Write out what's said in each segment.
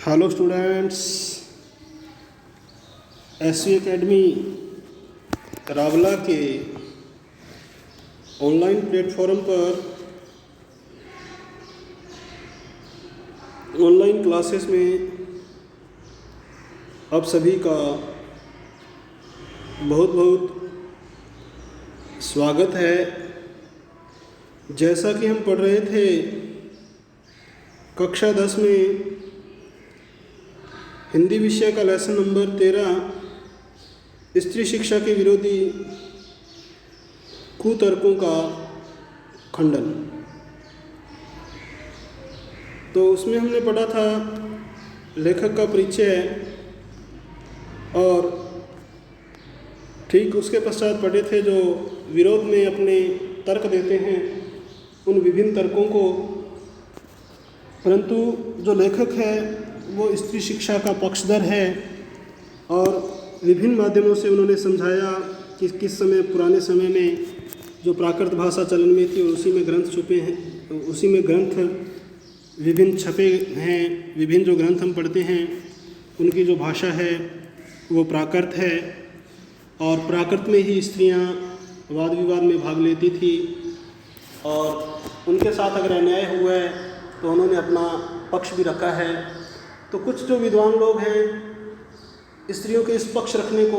Hello students, SV academy Rawla के online platform पर online classes में आप सभी का बहुत बहुत स्वागत है। जैसा कि हम पढ़ रहे थे कक्षा 10 में हिंदी विषय का लेसन नंबर 13 स्त्री शिक्षा के विरोधी कुतर्कों का खंडन। तो उसमें हमने पढ़ा था लेखक का परिचय और ठीक उसके पश्चात पढ़े थे जो विरोध में अपने तर्क देते हैं उन विभिन्न तर्कों को। परंतु जो लेखक है वो स्त्री शिक्षा का पक्षधर है और विभिन्न माध्यमों से उन्होंने समझाया कि किस समय पुराने समय में जो प्राकृत भाषा चलन में थी और उसी में ग्रंथ छुपे हैं, उसी में ग्रंथ विभिन्न छपे हैं। विभिन्न जो ग्रंथ हम पढ़ते हैं उनकी जो भाषा है वो प्राकृत है और प्राकृत में ही स्त्रियां वाद विवाद में भाग लेती थी और उनके साथ अगर अन्याय हुआ है तो उन्होंने अपना पक्ष भी रखा है। तो कुछ जो विद्वान लोग हैं स्त्रियों के इस पक्ष रखने को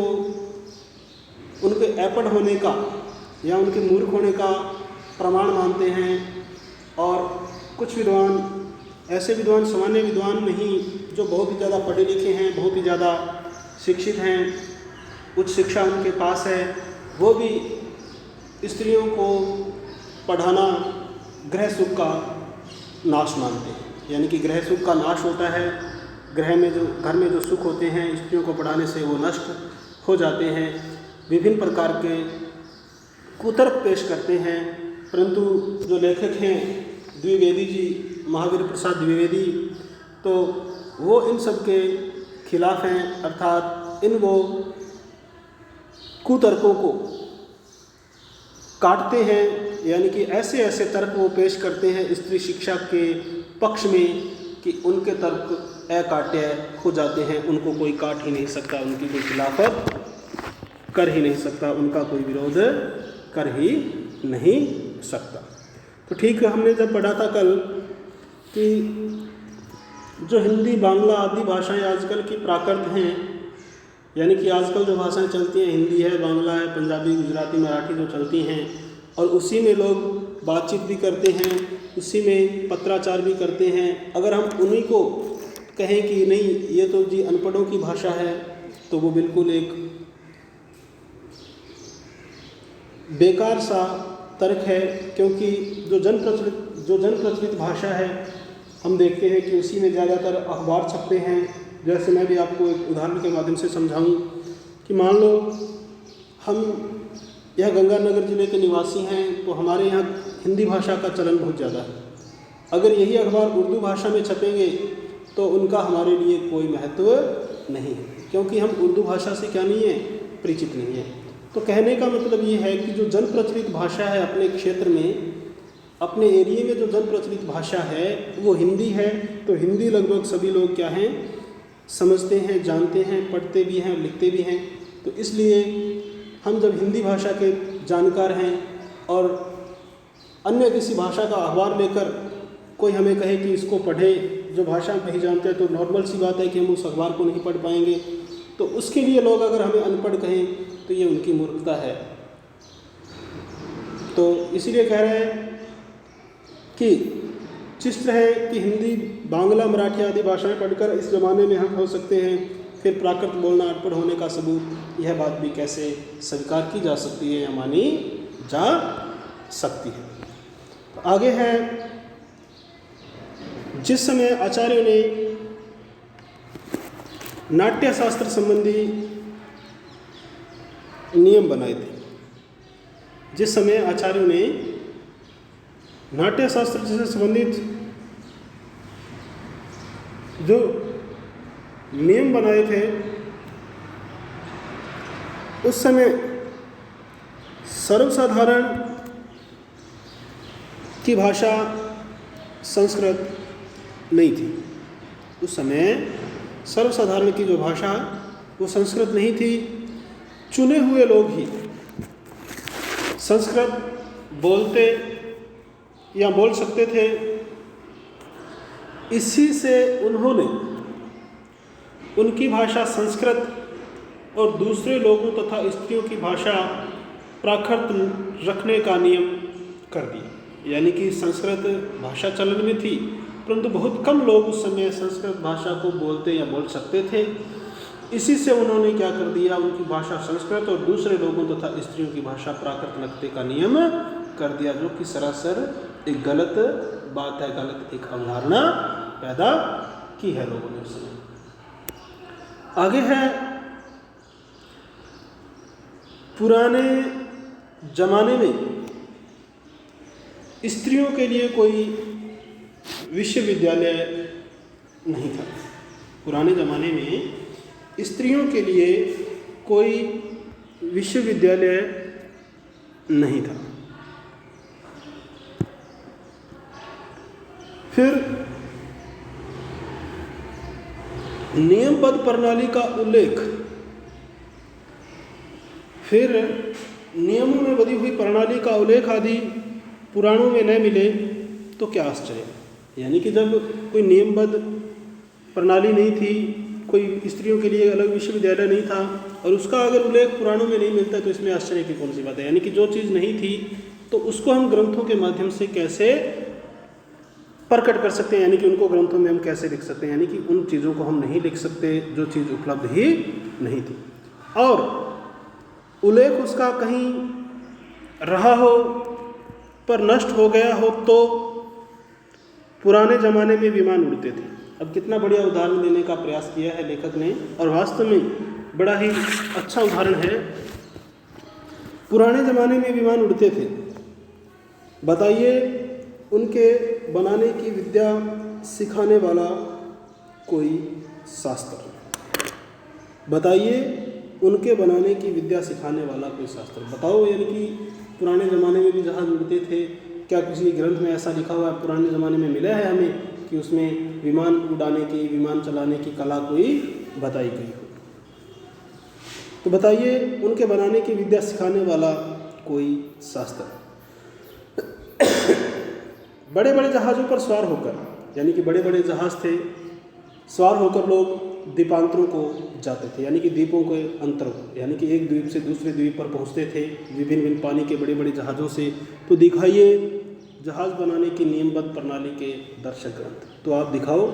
उनके ऐपड़ होने का या उनके मूर्ख होने का प्रमाण मानते हैं और कुछ विद्वान ऐसे विद्वान सामान्य विद्वान नहीं जो बहुत ही ज़्यादा पढ़े लिखे हैं, बहुत ही ज़्यादा शिक्षित हैं, उच्च शिक्षा उनके पास है, वो भी स्त्रियों को पढ़ाना गृह सुख का नाश मानते हैं। यानी कि गृह सुख का नाश होता है, घर में जो सुख होते हैं स्त्रियों को पढ़ाने से वो नष्ट हो जाते हैं। विभिन्न प्रकार के कुतर्क पेश करते हैं। परंतु जो लेखक हैं द्विवेदी जी, महावीर प्रसाद द्विवेदी, तो वो इन सब के खिलाफ हैं, अर्थात इन वो कुतर्कों को काटते हैं। यानी कि ऐसे ऐसे तर्क वो पेश करते हैं स्त्री शिक्षा के पक्ष में कि उनके तर्क अकाट्य हो जाते हैं, उनको कोई काट ही नहीं सकता, उनकी कोई खिलाफत कर ही नहीं सकता, उनका कोई विरोध कर ही नहीं सकता। तो ठीक है, हमने जब पढ़ा था कल कि जो हिंदी बांग्ला आदि भाषाएं आजकल की प्राकृत हैं, यानी कि आजकल जो भाषाएं चलती हैं हिंदी है, बांग्ला है, पंजाबी, गुजराती, मराठी जो चलती हैं और उसी में लोग बातचीत भी करते हैं, उसी में पत्राचार भी करते हैं। अगर हम उन्हीं को कहें कि नहीं ये तो जी अनपढ़ों की भाषा है तो वो बिल्कुल एक बेकार सा तर्क है, क्योंकि जो जन प्रचलित भाषा है हम देखते हैं कि उसी में ज़्यादातर अखबार छपते हैं। जैसे मैं भी आपको एक उदाहरण के माध्यम से समझाऊं कि मान लो हम यह गंगानगर ज़िले के निवासी हैं तो हमारे यहाँ हिंदी भाषा का चलन बहुत ज़्यादा है। अगर यही अखबार उर्दू भाषा में छपेंगे तो उनका हमारे लिए कोई महत्व नहीं है, क्योंकि हम उर्दू भाषा से क्या नहीं है, परिचित नहीं है। तो कहने का मतलब ये है कि जो जन प्रचलित भाषा है अपने क्षेत्र में, अपने एरिया में जो जन प्रचलित भाषा है वो हिंदी है। तो हिंदी लगभग सभी लोग क्या हैं, समझते हैं, जानते हैं, पढ़ते भी हैं, लिखते भी हैं। तो इसलिए हम जब हिंदी भाषा के जानकार हैं और अन्य किसी भाषा का अखबार लेकर कोई हमें कहे कि इसको पढ़े, जो भाषा नहीं जानते हैं, तो नॉर्मल सी बात है कि हम उस अखबार को नहीं पढ़ पाएंगे। तो उसके लिए लोग अगर हमें अनपढ़ कहें तो ये उनकी मूर्खता है। तो इसीलिए कह रहे हैं कि जिस तरह कि हिंदी, बांग्ला, मराठी आदि भाषाएं पढ़कर इस ज़माने में हम हो सकते हैं, फिर प्राकृत बोलना अनपढ़ होने का सबूत, यह बात भी कैसे स्वीकार की जा सकती है या मानी जा सकती है। तो आगे है, जिस समय आचार्यों ने नाट्य शास्त्र संबंधी नियम बनाए थे, जिस समय आचार्यों ने नाट्य शास्त्र से संबंधित जो नियम बनाए थे उस समय सर्वसाधारण की भाषा संस्कृत नहीं थी। उस समय सर्वसाधारण की जो भाषा वो संस्कृत नहीं थी। चुने हुए लोग ही संस्कृत बोलते या बोल सकते थे। इसी से उन्होंने उनकी भाषा संस्कृत और दूसरे लोगों तथा स्त्रियों की भाषा प्राकृत रखने का नियम कर दिया। यानी कि संस्कृत भाषा चलन में थी, परंतु बहुत कम लोग उस समय संस्कृत भाषा को बोलते या बोल सकते थे। इसी से उन्होंने क्या कर दिया, उनकी भाषा संस्कृत और दूसरे लोगों तथा स्त्रियों की भाषा प्राकृत रखने का नियम कर दिया, जो कि सरासर एक गलत बात है, गलत एक अवधारणा पैदा की है लोगों ने उस समय। आगे है, पुराने जमाने में स्त्रियों के लिए कोई विश्वविद्यालय नहीं था। पुराने ज़माने में स्त्रियों के लिए कोई विश्वविद्यालय नहीं था। फिर नियमबद्ध प्रणाली का उल्लेख, फिर नियमों में बधी हुई प्रणाली का उल्लेख आदि पुराणों में न मिले तो क्या आश्चर्य। यानी कि जब कोई नियमबद्ध प्रणाली नहीं थी, कोई स्त्रियों के लिए अलग विश्वविद्यालय नहीं था, और उसका अगर उल्लेख पुराणों में नहीं मिलता तो इसमें आश्चर्य की कौन सी बात है। यानी कि जो चीज़ नहीं थी तो उसको हम ग्रंथों के माध्यम से कैसे प्रकट कर सकते हैं, यानी कि उनको ग्रंथों में हम कैसे लिख सकते हैं। यानी कि उन चीज़ों को हम नहीं लिख सकते जो चीज़ उपलब्ध ही नहीं थी, और उल्लेख उसका कहीं रहा हो पर नष्ट हो गया हो। तो पुराने ज़माने में विमान उड़ते थे। अब कितना बढ़िया उदाहरण देने का प्रयास किया है लेखक ने, और वास्तव में बड़ा ही अच्छा उदाहरण है। पुराने ज़माने में विमान उड़ते थे, बताइए उनके बनाने की विद्या सिखाने वाला कोई शास्त्र, बताइए उनके बनाने की विद्या सिखाने वाला कोई शास्त्र बताओ। यानी कि पुराने ज़माने में भी जहाज उड़ते थे, क्या किसी ग्रंथ में ऐसा लिखा हुआ है पुराने ज़माने में मिला है हमें कि उसमें विमान उड़ाने की, विमान चलाने की कला कोई बताई गई हो? तो बताइए उनके बनाने की विद्या सिखाने वाला कोई शास्त्र। बड़े बड़े जहाज़ों पर सवार होकर, यानी कि बड़े बड़े जहाज़ थे, सवार होकर लोग द्वीपांतरों को जाते थे, यानी कि द्वीपों के अंतर, यानी कि एक द्वीप से दूसरे द्वीप पर पहुंचते थे विभिन्न विभिन्न पानी के बड़े बड़े जहाज़ों से। तो दिखाइए जहाज़ बनाने की नियमबद्ध प्रणाली के दर्शक ग्रंथ, तो आप दिखाओ।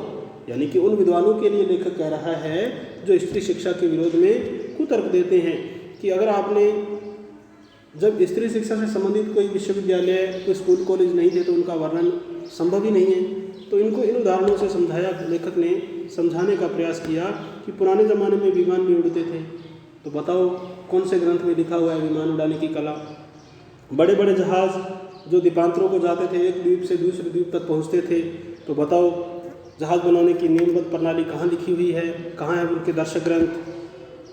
यानी कि उन विद्वानों के लिए लेखक कह रहा है जो स्त्री शिक्षा के विरोध में कुतर्क देते हैं कि अगर आपने, जब स्त्री शिक्षा से संबंधित कोई विश्वविद्यालय, कोई स्कूल कॉलेज नहीं थे तो उनका वर्णन संभव ही नहीं है। तो इनको इन उदाहरणों से समझाया, लेखक ने समझाने का प्रयास किया कि पुराने ज़माने में विमान भी उड़ते थे, तो बताओ कौन से ग्रंथ में लिखा हुआ है विमान उड़ाने की कला। बड़े बड़े जहाज़ जो द्वीपांतरों को जाते थे, एक द्वीप से दूसरे द्वीप तक पहुंचते थे, तो बताओ जहाज़ बनाने की नियमबद्ध प्रणाली कहाँ लिखी हुई है, कहाँ है उनके दर्शक ग्रंथ।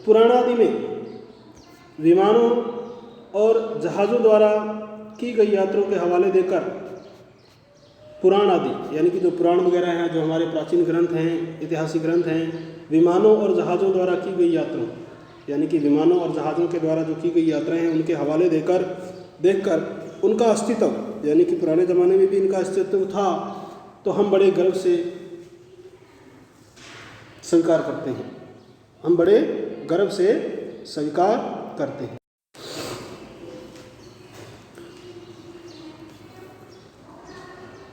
पुराण आदि में विमानों और जहाज़ों द्वारा की गई यात्राओं के हवाले देकर पुराण आदि, यानी कि जो पुराण वगैरह हैं, जो हमारे प्राचीन ग्रंथ हैं, ऐतिहासिक ग्रंथ हैं, विमानों और जहाज़ों द्वारा की गई यात्राओं, यानी कि विमानों और जहाज़ों के द्वारा जो की गई यात्राएं हैं उनके हवाले देखकर उनका अस्तित्व, यानी कि पुराने ज़माने में भी इनका अस्तित्व था, तो हम बड़े गर्व से स्वीकार करते हैं, हम बड़े गर्व से स्वीकार करते हैं।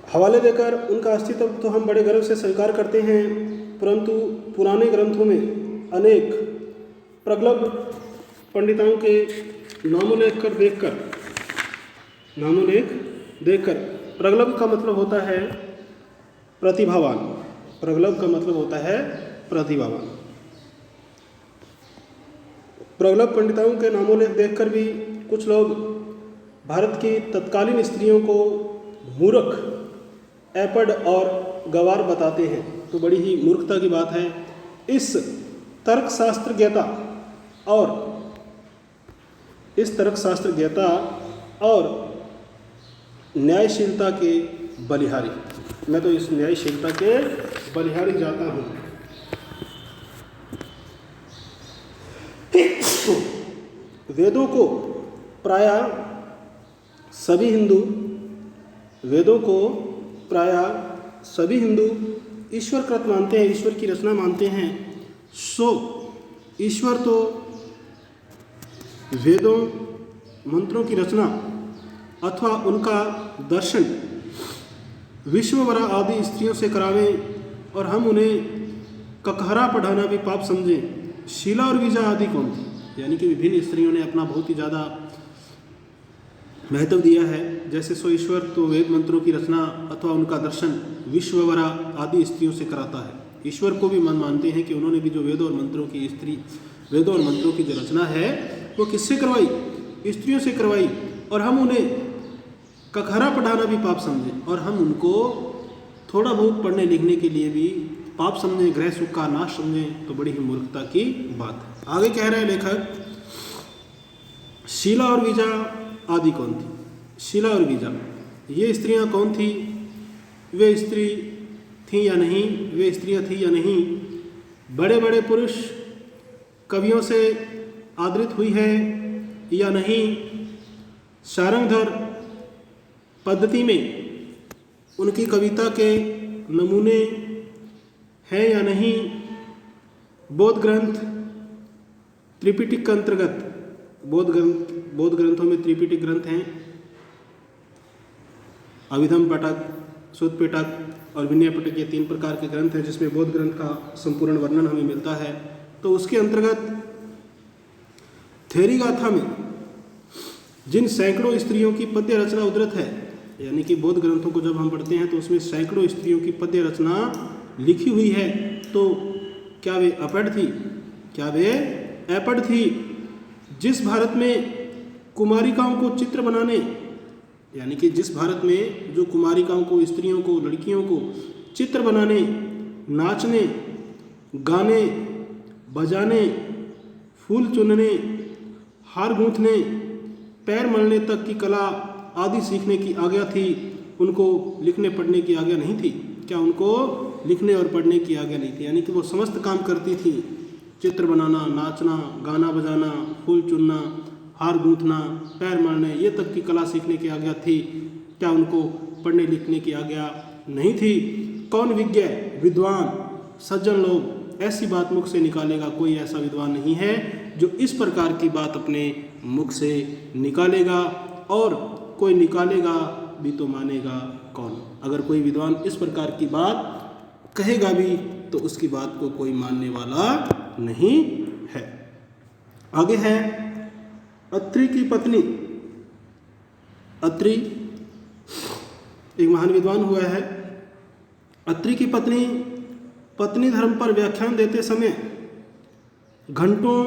हवाले देकर उनका अस्तित्व तो हम बड़े गर्व से स्वीकार करते हैं, परंतु पुराने ग्रंथों में अनेक प्रगल्भ पंडितों के नामोल्लेख देखकर, प्रगल्भ का मतलब होता है प्रतिभावान, प्रगल्भ का मतलब होता है प्रतिभावान। प्रगल्भ पंडितों के नामोल्लेख देखकर भी कुछ लोग भारत की तत्कालीन स्त्रियों को मूर्ख, ऐपड़ और गवार बताते हैं, तो बड़ी ही मूर्खता की बात है। इस तर्कशास्त्रज्ञता और न्यायशीलता के बलिहारी, मैं तो इस न्यायशीलता के बलिहारी जाता हूँ। वेदों को प्रायः सभी हिंदू ईश्वरकृत मानते हैं, ईश्वर की रचना मानते हैं। सो ईश्वर तो वेदों मंत्रों की रचना अथवा उनका दर्शन विश्ववरा आदि स्त्रियों से करावें और हम उन्हें ककहरा पढ़ाना भी पाप समझें। शीला और विजा आदि कौन थी? यानी कि विभिन्न स्त्रियों ने अपना बहुत ही ज़्यादा महत्व दिया है। जैसे सो ईश्वर तो वेद मंत्रों की रचना अथवा उनका दर्शन विश्ववरा आदि स्त्रियों से कराता है। ईश्वर को भी मानते हैं कि उन्होंने भी जो वेदों और मंत्रों की जो रचना है वो किससे करवाई? स्त्रियों से करवाई। और हम उन्हें ककहरा पढ़ाना भी पाप समझें और हम उनको थोड़ा बहुत पढ़ने लिखने के लिए भी पाप समझें, ग्रह सुख का नाश समझें, तो बड़ी ही मूर्खता की बात है। आगे कह रहे हैं लेखक, शीला और विजा आदि कौन थी? शीला और विजा ये स्त्रियां कौन थी? वे स्त्री थी या नहीं? वे स्त्रियां थी या नहीं? बड़े बड़े पुरुष कवियों से आदृत हुई है या नहीं? सारंगधर पद्धति में उनकी कविता के नमूने हैं या नहीं? बौद्ध ग्रंथ त्रिपिटक के अंतर्गत, बौद्ध ग्रंथों में त्रिपिटक ग्रंथ हैं, अभिधम पिटक, सुत्त पिटक और विनय पिटक, ये 3 प्रकार के ग्रंथ हैं जिसमें बौद्ध ग्रंथ का संपूर्ण वर्णन हमें मिलता है। तो उसके अंतर्गत थेरी गाथा में जिन सैकड़ों स्त्रियों की पद्य रचना उद्धृत है, यानी कि बौद्ध ग्रंथों को जब हम पढ़ते हैं तो उसमें सैकड़ों स्त्रियों की पद्य रचना लिखी हुई है, तो क्या वे अपढ़ थी? क्या वे अपढ़ थी? जिस भारत में कुमारिकाओं को चित्र बनाने, यानी कि जिस भारत में जो कुमारिकाओं को, स्त्रियों को, लड़कियों को चित्र बनाने, नाचने, गाने, बजाने, फूल चुनने, हार गूंथने, पैर मलने तक की कला आदि सीखने की आज्ञा थी, उनको लिखने पढ़ने की आज्ञा नहीं थी। क्या उनको लिखने और पढ़ने की आज्ञा नहीं थी? यानी कि वो समस्त काम करती थी, चित्र बनाना, नाचना, गाना बजाना, फूल चुनना, हार गूंथना, पैर मारने, ये तक की कला सीखने की आज्ञा थी। क्या उनको पढ़ने लिखने की आज्ञा नहीं थी? कौन विज्ञ, विद्वान, सज्जन लोग ऐसी बात मुख से निकालेगा? कोई ऐसा विद्वान नहीं है जो इस प्रकार की बात अपने मुख से निकालेगा, और कोई निकालेगा भी तो मानेगा कौन? अगर कोई विद्वान इस प्रकार की बात कहेगा भी तो उसकी बात को कोई मानने वाला नहीं है। आगे है अत्रि की पत्नी। अत्रि एक महान विद्वान हुआ है। अत्रि की पत्नी धर्म पर व्याख्यान देते समय घंटों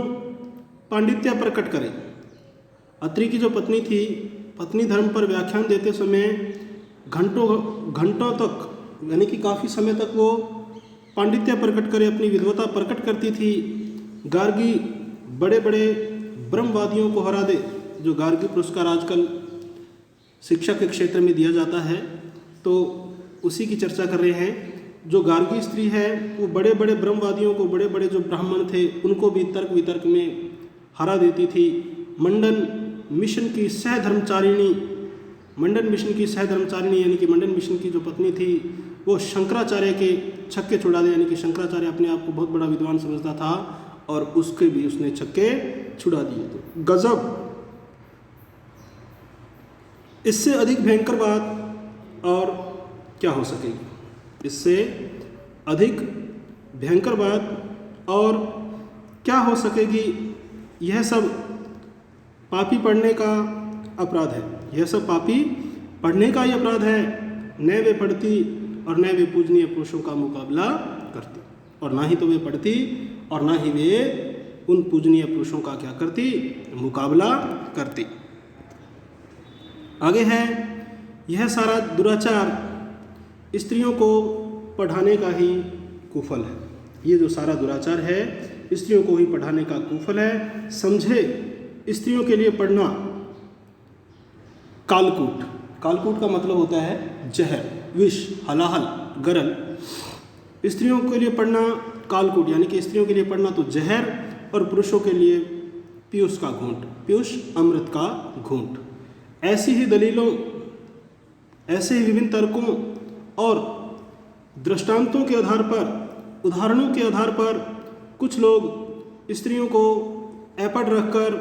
पांडित्य प्रकट करे। अत्रि की जो पत्नी थी, पत्नी धर्म पर व्याख्यान देते समय घंटों तक, यानी कि काफ़ी समय तक वो पांडित्य प्रकट करे, अपनी विद्वता प्रकट करती थी। गार्गी बड़े बड़े ब्रह्मवादियों को हरा दे। जो गार्गी पुरस्कार आजकल शिक्षा के क्षेत्र में दिया जाता है, तो उसी की चर्चा कर रहे हैं। जो गार्गी स्त्री है वो बड़े बड़े ब्रह्मवादियों को, बड़े बड़े जो ब्राह्मण थे उनको भी तर्क वितर्क में हरा देती थी। मंडन मिशन की सहधर्मचारिणी यानी कि मंडन मिशन की जो पत्नी थी वो शंकराचार्य के छक्के छुड़ा दे, यानी कि शंकराचार्य अपने आप को बहुत बड़ा विद्वान समझता था और उसके भी उसने छक्के छुड़ा दिए। तो गजब! इससे अधिक भयंकर बात और क्या हो सकेगी? इससे अधिक भयंकर बात और क्या हो सकेगी? यह सब पापी पढ़ने का अपराध है। यह सब पापी पढ़ने का ही अपराध है। न वे पढ़ती और न वे पूजनीय पुरुषों का मुकाबला करती, और ना ही तो वे पढ़ती और ना ही वे उन पूजनीय पुरुषों का क्या करती? मुकाबला करती। आगे है, यह सारा दुराचार स्त्रियों को पढ़ाने का ही कुफल है। ये जो सारा दुराचार है स्त्रियों को ही पढ़ाने का कुफल है। समझे स्त्रियों के लिए पढ़ना कालकूट का मतलब होता है जहर, विष, हलाहल, गरल। स्त्रियों के लिए पढ़ना कालकूट, यानी कि स्त्रियों के लिए पढ़ना तो जहर, और पुरुषों के लिए पीयूष का घूंट, पीयूष अमृत का घूंट। ऐसी ही दलीलों, ऐसे ही विभिन्न तर्कों और दृष्टांतों के आधार पर, उदाहरणों के आधार पर कुछ लोग स्त्रियों को ऐपट रखकर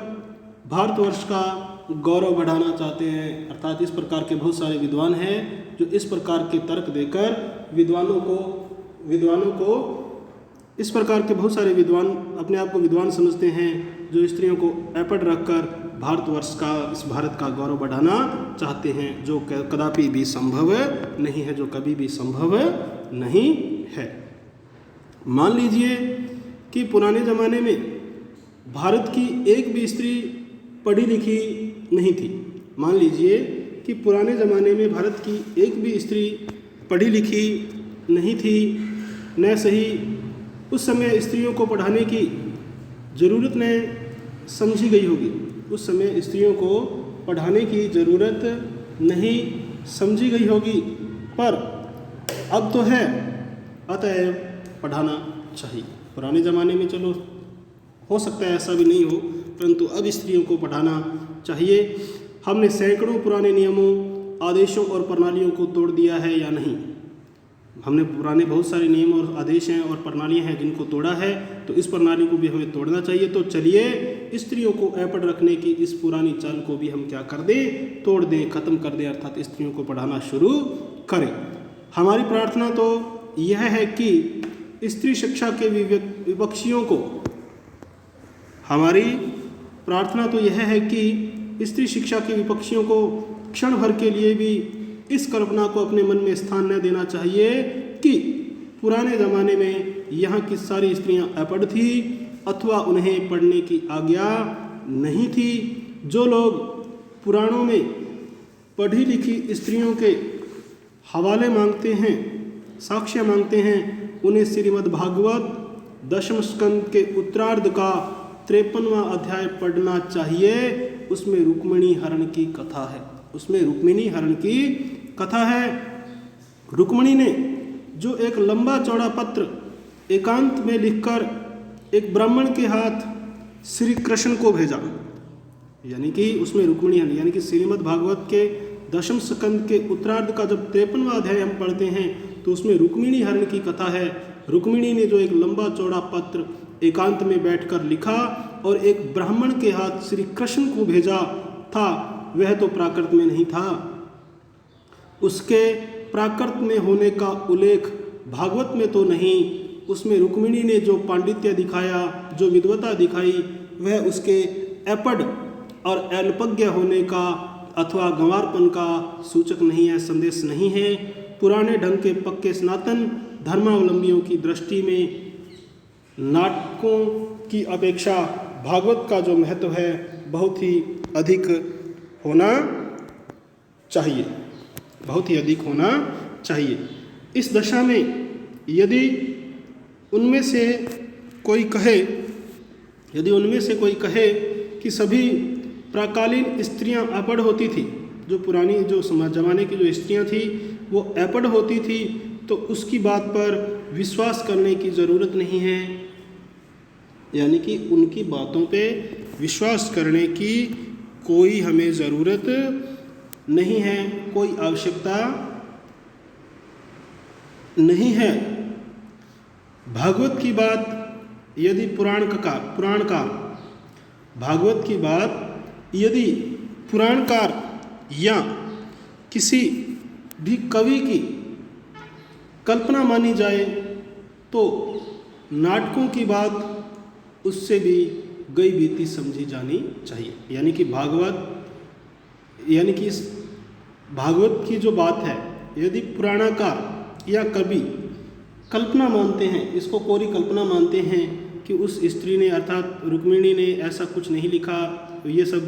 भारतवर्ष का गौरव बढ़ाना चाहते हैं। अर्थात इस प्रकार के बहुत सारे विद्वान हैं जो इस प्रकार के तर्क देकर विद्वानों को इस प्रकार के बहुत सारे विद्वान अपने आप को विद्वान समझते हैं, जो स्त्रियों को ऐपट रखकर भारतवर्ष का, इस भारत का गौरव बढ़ाना चाहते हैं, जो कदापि भी संभव नहीं है, जो कभी भी संभव नहीं है। मान लीजिए कि पुराने ज़माने में भारत की एक भी स्त्री पढ़ी लिखी नहीं थी। मान लीजिए कि पुराने ज़माने में भारत की एक भी स्त्री पढ़ी लिखी नहीं थी, न सही उस समय स्त्रियों को पढ़ाने की ज़रूरत न समझी गई होगी। उस समय स्त्रियों को पढ़ाने की ज़रूरत नहीं समझी गई होगी, पर अब तो है, अतएव पढ़ाना चाहिए। पुराने ज़माने में चलो हो सकता है ऐसा भी नहीं हो, परंतु अब स्त्रियों को पढ़ाना चाहिए। हमने सैकड़ों पुराने नियमों, आदेशों और प्रणालियों को तोड़ दिया है या नहीं? हमने पुराने बहुत सारे नियम और आदेश हैं और प्रणालियां हैं जिनको तोड़ा है, तो इस प्रणाली को भी हमें तोड़ना चाहिए। तो चलिए स्त्रियों को ऐपट रखने की इस पुरानी चाल को भी हम क्या कर दें, तोड़ दें, ख़त्म कर दें, अर्थात स्त्रियों को पढ़ाना शुरू करें। हमारी प्रार्थना तो यह है कि स्त्री शिक्षा के विपक्षियों को, हमारी प्रार्थना तो यह है कि स्त्री शिक्षा के विपक्षियों को क्षण भर के लिए भी इस कल्पना को अपने मन में स्थान न देना चाहिए कि पुराने ज़माने में यहाँ की सारी स्त्रियाँ अपढ़ थी अथवा उन्हें पढ़ने की आज्ञा नहीं थी। जो लोग पुराणों में पढ़ी लिखी स्त्रियों के हवाले मांगते हैं, साक्ष्य मांगते हैं, उन्हें श्रीमद् भागवत दशम स्कंद के उत्तरार्ध का 53वां अध्याय पढ़ना चाहिए। उसमें रुक्मिणी हरण की कथा है, उसमें रुक्मिणी हरण की कथा है। रुक्मिणी ने जो एक लंबा चौड़ा पत्र एकांत में लिखकर एक ब्राह्मण के हाथ श्री कृष्ण को भेजा, यानी कि उसमें रुक्मिणी हरण, यानी कि श्रीमद् भागवत के दशम स्कंद के उत्तरार्ध का जब 53वां अध्याय हम पढ़ते हैं तो उसमें रुक्मिणी हरण की कथा है। रुक्मिणी ने जो एक लंबा चौड़ा पत्र एकांत में बैठकर लिखा और एक ब्राह्मण के हाथ श्री कृष्ण को भेजा था, वह तो प्राकृत में नहीं था। उसके प्राकृत में होने का उल्लेख भागवत में तो नहीं। उसमें रुक्मिणी ने जो पांडित्य दिखाया, जो विद्वता दिखाई, वह उसके अपढ़ और अल्पज्ञ होने का अथवा गंवारपन का सूचक नहीं है, संदेश नहीं है। पुराने ढंग के पक्के सनातन धर्मावलंबियों की दृष्टि में नाटकों की अपेक्षा भागवत का जो महत्व है बहुत ही अधिक होना चाहिए, बहुत ही अधिक होना चाहिए। इस दशा में यदि उनमें से कोई कहे कि सभी प्राकालीन स्त्रियां अपढ़ होती थी, जो पुरानी जो ज़माने की जो स्त्रियां थी वो अपढ़ होती थी, तो उसकी बात पर विश्वास करने की ज़रूरत नहीं है, यानी कि उनकी बातों पे विश्वास करने की कोई हमें ज़रूरत नहीं है, कोई आवश्यकता नहीं है। भागवत की बात यदि पुराणकार भागवत की बात यदि पुराणकार या किसी भी कवि की कल्पना मानी जाए तो नाटकों की बात उससे भी गई बीती समझी जानी चाहिए। यानी कि इस भागवत की जो बात है, यदि पुराणकार या कवि कल्पना मानते हैं, इसको कोरी कल्पना मानते हैं कि उस स्त्री ने अर्थात रुक्मिणी ने ऐसा कुछ नहीं लिखा, ये सब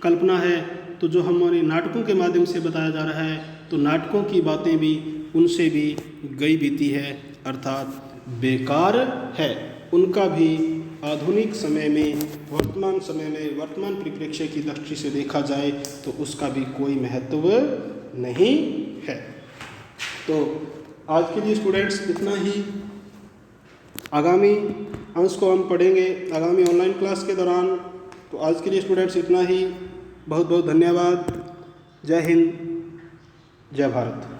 कल्पना है, तो जो हमारे नाटकों के माध्यम से बताया जा रहा है तो नाटकों की बातें भी उनसे भी गई बीती है, अर्थात बेकार है। उनका भी आधुनिक समय में, वर्तमान समय में, वर्तमान परिप्रेक्ष्य की दृष्टि से देखा जाए तो उसका भी कोई महत्व नहीं है। तो आज के लिए स्टूडेंट्स इतना ही। आगामी अंश को हम पढ़ेंगे आगामी ऑनलाइन क्लास के दौरान। तो आज के लिए स्टूडेंट्स इतना ही। बहुत बहुत धन्यवाद। जय हिंद, जय भारत।